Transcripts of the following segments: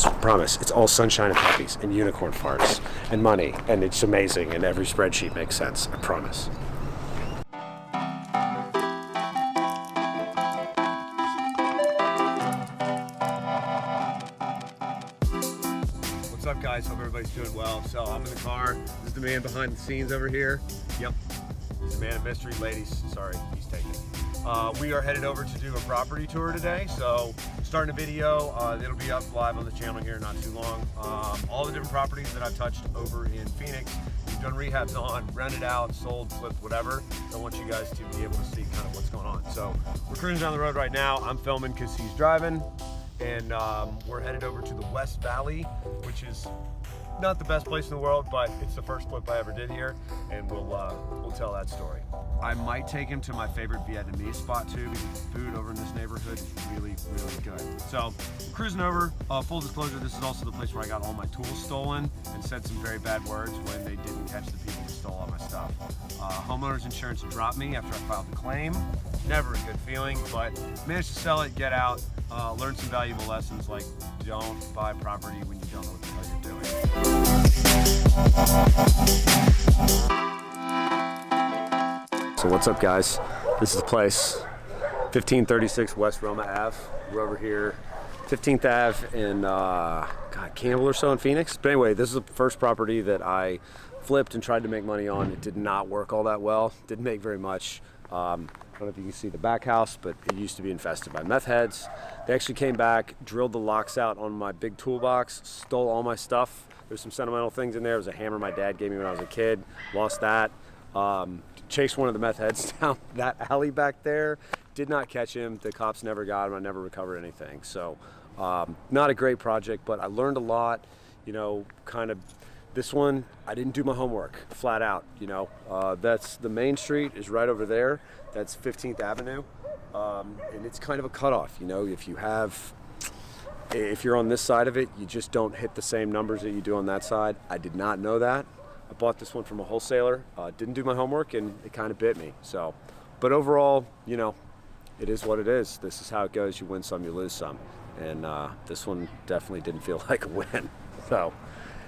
Promise, it's all sunshine and puppies and unicorn farts and money, and it's amazing, and every spreadsheet makes sense, I promise. What's up, guys? Hope everybody's doing well. So I'm in the car. This is the man behind the scenes over here. Yep, he's the man of mystery. Ladies, sorry, he's taken. We are headed over to do a property tour today, so starting a video. It'll be up live on the channel here not too long. All the different properties that I've touched over in Phoenix, we've done rehabs on, rented out, sold, flipped, whatever. I want you guys to be able to see kind of what's going on. So we're cruising down the road right now. I'm filming because he's driving, and we're headed over to the West Valley, which is not the best place in the world, but it's the first flip I ever did here, and we'll tell that story. I might take him to my favorite Vietnamese spot too, because the food over in this neighborhood is really, really good. So we're cruising over. Full disclosure, this is also the place where I got all my tools stolen and said some very bad words when they didn't catch the people who stole all my stuff. Homeowners insurance dropped me after I filed the claim. Never a good feeling, but managed to sell it, get out, learn some valuable lessons like don't buy property when you don't know what the hell you're doing. So what's up, guys? This is the place, 1536 West Roma Ave. We're over here, 15th Ave in Campbell or so in Phoenix. But anyway, this is the first property that I flipped and tried to make money on. It did not work all that well. Didn't make very much. I don't know if you can see the back house, but it used to be infested by meth heads. They actually came back, drilled the locks out on my big toolbox, stole all my stuff. There's some sentimental things in there. It was a hammer my dad gave me when I was a kid. Lost that. Chased one of the meth heads down that alley back there. Did not catch him. The cops never got him. I never recovered anything. So not a great project, but I learned a lot. You know, kind of this one, I didn't do my homework, flat out. You know, that's the main street is right over there. That's 15th Avenue. And it's kind of a cutoff. You know, if you're on this side of it, you just don't hit the same numbers that you do on that side. I did not know that. I bought this one from a wholesaler, didn't do my homework, and it kind of bit me. So, but overall, you know, it is what it is. This is how it goes. You win some, you lose some. And this one definitely didn't feel like a win. So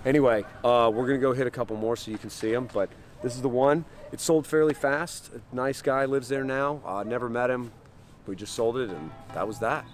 anyway, we're gonna go hit a couple more so you can see them, but this is the one. It sold fairly fast. A nice guy lives there now. Never met him. We just sold it, and that was that.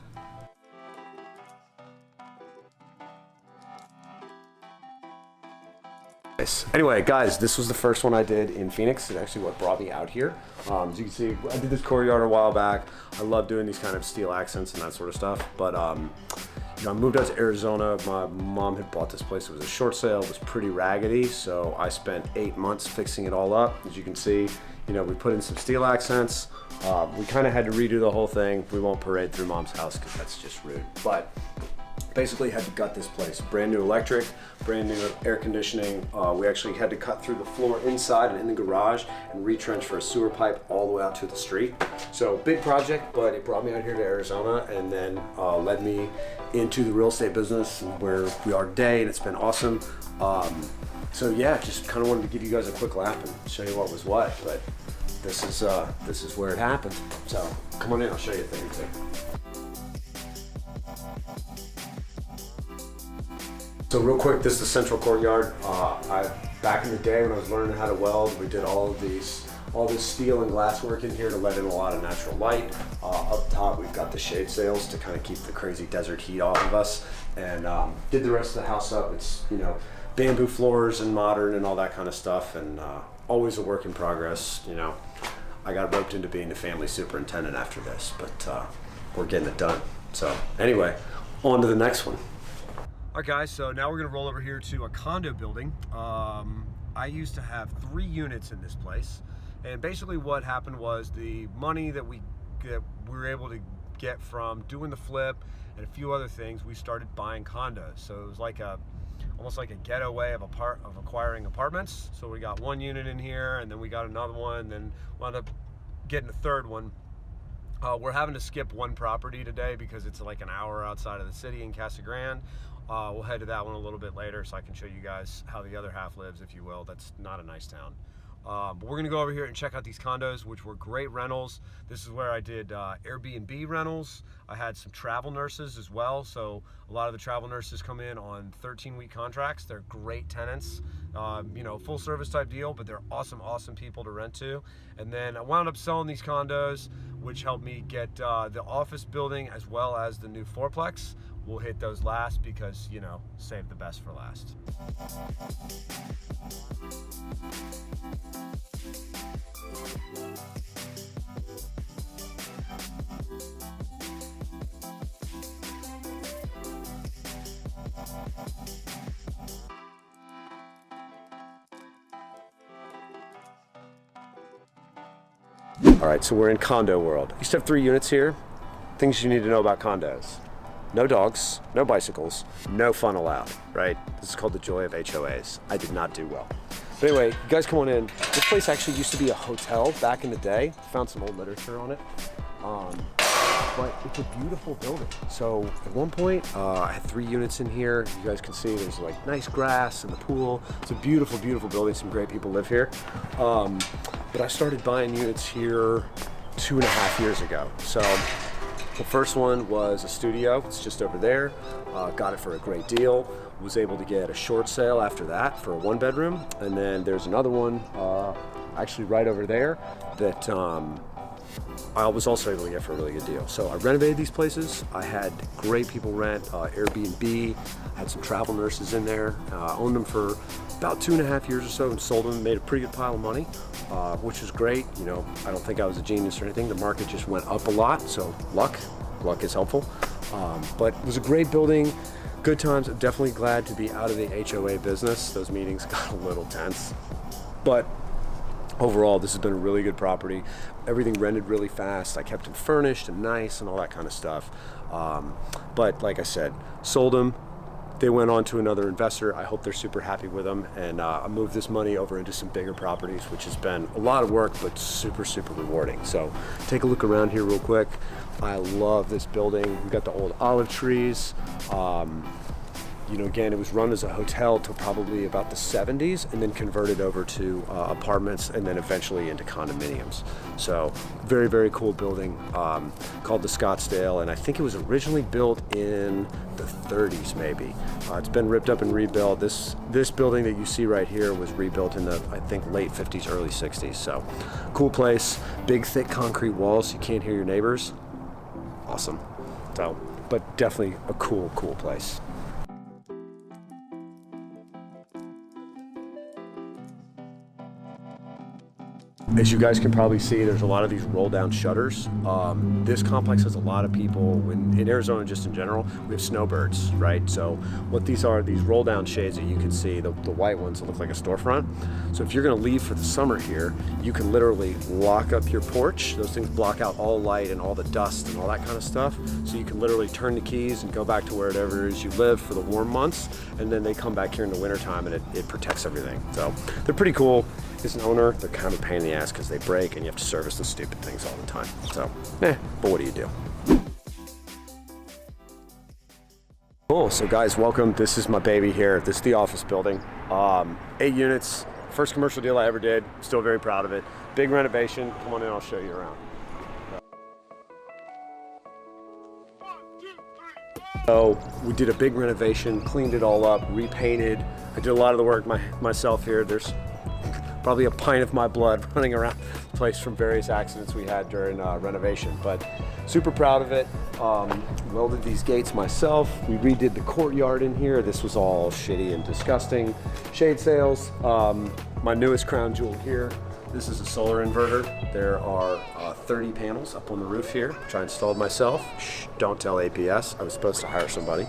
Anyway, guys, this was the first one I did in Phoenix. It's actually what brought me out here. As you can see, I did this courtyard a while back. I love doing these kind of steel accents and that sort of stuff. But you know, I moved out to Arizona. My mom had bought this place. It was a short sale. It was pretty raggedy, so I spent 8 months fixing it all up. As you can see, you know, we put in some steel accents. We kind of had to redo the whole thing. We won't parade through mom's house because that's just rude. But basically had to gut this place. Brand new electric, brand new air conditioning. We actually had to cut through the floor inside and in the garage and retrench for a sewer pipe all the way out to the street. So big project, but it brought me out here to Arizona and then led me into the real estate business where we are today, and it's been awesome. So yeah, just kind of wanted to give you guys a quick lap and show you what was what, but this is where it happened. So come on in, I'll show you a thing or two. So real quick, this is the central courtyard. Back in the day when I was learning how to weld, we did all this steel and glass work in here to let in a lot of natural light. Up top, we've got the shade sails to kind of keep the crazy desert heat off of us, and did the rest of the house up. It's, you know, bamboo floors and modern and all that kind of stuff, and always a work in progress. You know, I got roped into being the family superintendent after this, but we're getting it done. So anyway, on to the next one. All right, guys, so now we're gonna roll over here to a condo building. I used to have 3 units in this place, and basically what happened was the money that we were able to get from doing the flip and a few other things, we started buying condos. So it was like almost like a ghetto way of acquiring apartments. So we got 1 unit in here, and then we got another one, and then wound up getting a 3rd one. We're having to skip 1 property today because it's like an hour outside of the city in Casa Grande. We'll head to that one a little bit later so I can show you guys how the other half lives, if you will. That's not a nice town. But we're gonna go over here and check out these condos, which were great rentals. This is where I did Airbnb rentals. I had some travel nurses as well. So a lot of the travel nurses come in on 13-week contracts. They're great tenants, you know, full service type deal, but they're awesome, awesome people to rent to. And then I wound up selling these condos, which helped me get the office building as well as the new fourplex. We'll hit those last because, you know, save the best for last. All right, so we're in condo world. I used to have 3 units here. Things you need to know about condos. No dogs, no bicycles, no fun allowed, right? This is called the joy of HOAs. I did not do well. But anyway, you guys come on in. This place actually used to be a hotel back in the day. Found some old literature on it. But it's a beautiful building. So at one point, I had 3 units in here. You guys can see there's like nice grass and the pool. It's a beautiful, beautiful building. Some great people live here. But I started buying units here 2.5 years ago. So the first one was a studio. It's just over there. Got it for a great deal. Was able to get a short sale after that for a 1-bedroom. And then there's another one actually right over there that I was also able to get for a really good deal. So I renovated these places. I had great people rent, Airbnb. I had some travel nurses in there. Owned them for about 2.5 years or so and sold them. Made a pretty good pile of money, which was great. You know, I don't think I was a genius or anything. The market just went up a lot, so luck is helpful. But it was a great building. Good times. I'm definitely glad to be out of the HOA business. Those meetings got a little tense, but overall, this has been a really good property. Everything rented really fast. I kept it furnished and nice and all that kind of stuff. But like I said, sold them. They went on to another investor. I hope they're super happy with them. And I moved this money over into some bigger properties, which has been a lot of work, but super, super rewarding. So take a look around here real quick. I love this building. We've got the old olive trees. You know, again, it was run as a hotel till probably about the 70s and then converted over to apartments and then eventually into condominiums. So very, very cool building called the Scottsdale. And I think it was originally built in the 30s, maybe. It's been ripped up and rebuilt. This building that you see right here was rebuilt in the, I think, late 50s, early 60s. So cool place, big, thick concrete walls so you can't hear your neighbors. Awesome. So, but definitely a cool, cool place. As you guys can probably see, there's a lot of these roll down shutters. This complex has a lot of people. In Arizona, just in general, we have snowbirds, right? So what these are, these roll down shades that you can see, the white ones that look like a storefront. So if you're gonna leave for the summer here, you can literally lock up your porch. Those things block out all light and all the dust and all that kind of stuff. So you can literally turn the keys and go back to wherever it is you live for the warm months. And then they come back here in the wintertime and it protects everything. So they're pretty cool. As an owner, they're kind of a pain in the ass because they break and you have to service the stupid things all the time. So, but what do you do? Cool, so guys, welcome. This is my baby here. This is the office building. 8 units, first commercial deal I ever did. Still very proud of it. Big renovation. Come on in, I'll show you around. So we did a big renovation, cleaned it all up, repainted. I did a lot of the work myself here. There's probably a pint of my blood running around the place from various accidents we had during renovation, but super proud of it. Welded these gates myself. We redid the courtyard in here. This was all shitty and disgusting. Shade sails. My newest crown jewel here. This is a solar inverter. There are 30 panels up on the roof here, which I installed myself. Shh, don't tell APS. I was supposed to hire somebody.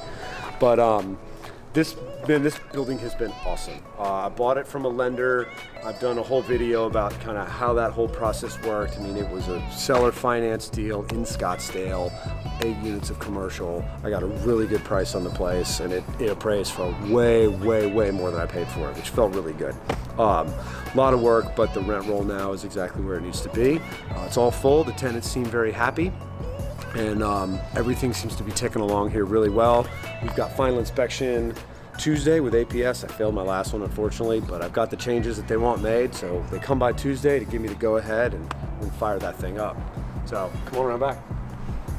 But this building has been awesome. I bought it from a lender. I've done a whole video about kind of how that whole process worked. I mean, it was a seller finance deal in Scottsdale, 8 units of commercial. I got a really good price on the place, and it appraised for way, way, way more than I paid for it, which felt really good. A lot of work, but the rent roll now is exactly where it needs to be. It's all full. The tenants seem very happy. And everything seems to be ticking along here really well. We've got final inspection Tuesday with APS. I failed my last one, unfortunately, but I've got the changes that they want made, so they come by Tuesday to give me the go-ahead and we fire that thing up. So come on around back.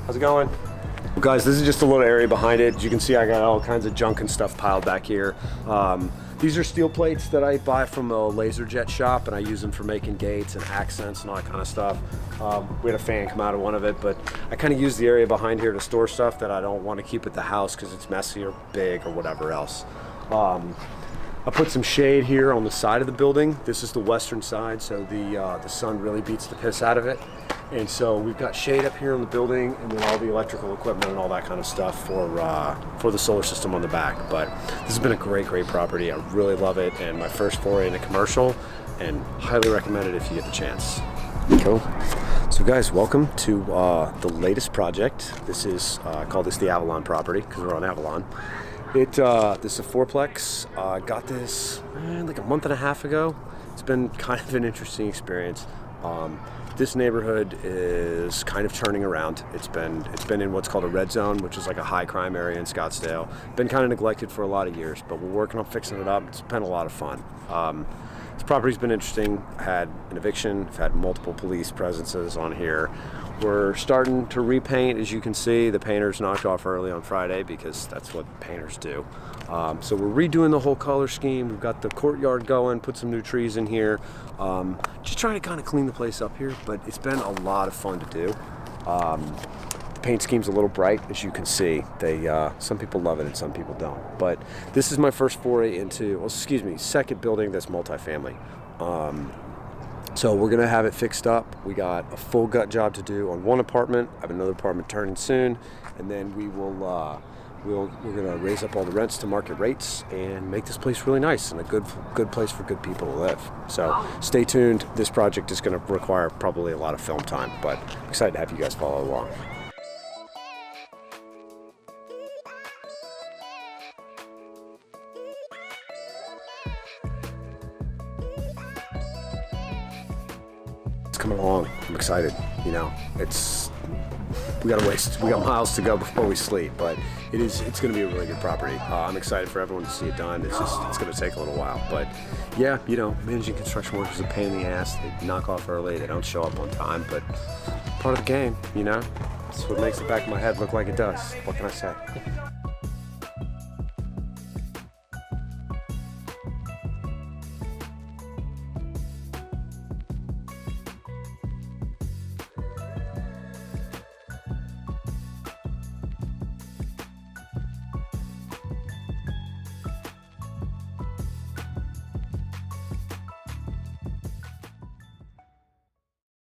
How's it going? Well, guys, this is just a little area behind it. As you can see, I got all kinds of junk and stuff piled back here. These are steel plates that I buy from a laser jet shop, and I use them for making gates and accents and all that kind of stuff. We had a fan come out of one of it, but I kind of use the area behind here to store stuff that I don't want to keep at the house because it's messy or big or whatever else. I put some shade here on the side of the building. This is the western side, so the sun really beats the piss out of it. And so we've got shade up here on the building, and then all the electrical equipment and all that kind of stuff for the solar system on the back. But this has been a great property. I really love it, and my first foray into commercial, and highly recommend it if you get the chance. Cool. So guys, welcome to the latest project. This is, I call this the Avalon property because we're on Avalon. This is a fourplex. Got this like a month and a half ago. It's been kind of an interesting experience. This neighborhood is kind of turning around. It's been in what's called a red zone, which is like a high crime area in Scottsdale. Been kind of neglected for a lot of years, but we're working on fixing it up. It's been a lot of fun. This property's been interesting. I had an eviction. I've had multiple police presences on here. We're starting to repaint. As you can see, the painters knocked off early on Friday because that's what painters do. So we're redoing the whole color scheme. We've got the courtyard going, put some new trees in here. Just trying to kind of clean the place up here, but it's been a lot of fun to do. The paint scheme's a little bright, as you can see. Some people love it and some people don't. But this is my first foray into, well, excuse me, second building that's multifamily. So we're gonna have it fixed up. We got a full gut job to do on one apartment. I have another apartment turning soon, and then we will we're gonna raise up all the rents to market rates and make this place really nice and a good place for good people to live. So stay tuned. This project is gonna require probably a lot of film time, but I'm excited to have you guys follow along. Coming along. I'm excited. You know, we got miles to go before we sleep, but it's going to be a really good property. I'm excited for everyone to see it done. It's going to take a little while, but yeah, you know, managing construction work is a pain in the ass. They knock off early, they don't show up on time, but part of the game, you know. It's what makes the back of my head look like it does. What can I say?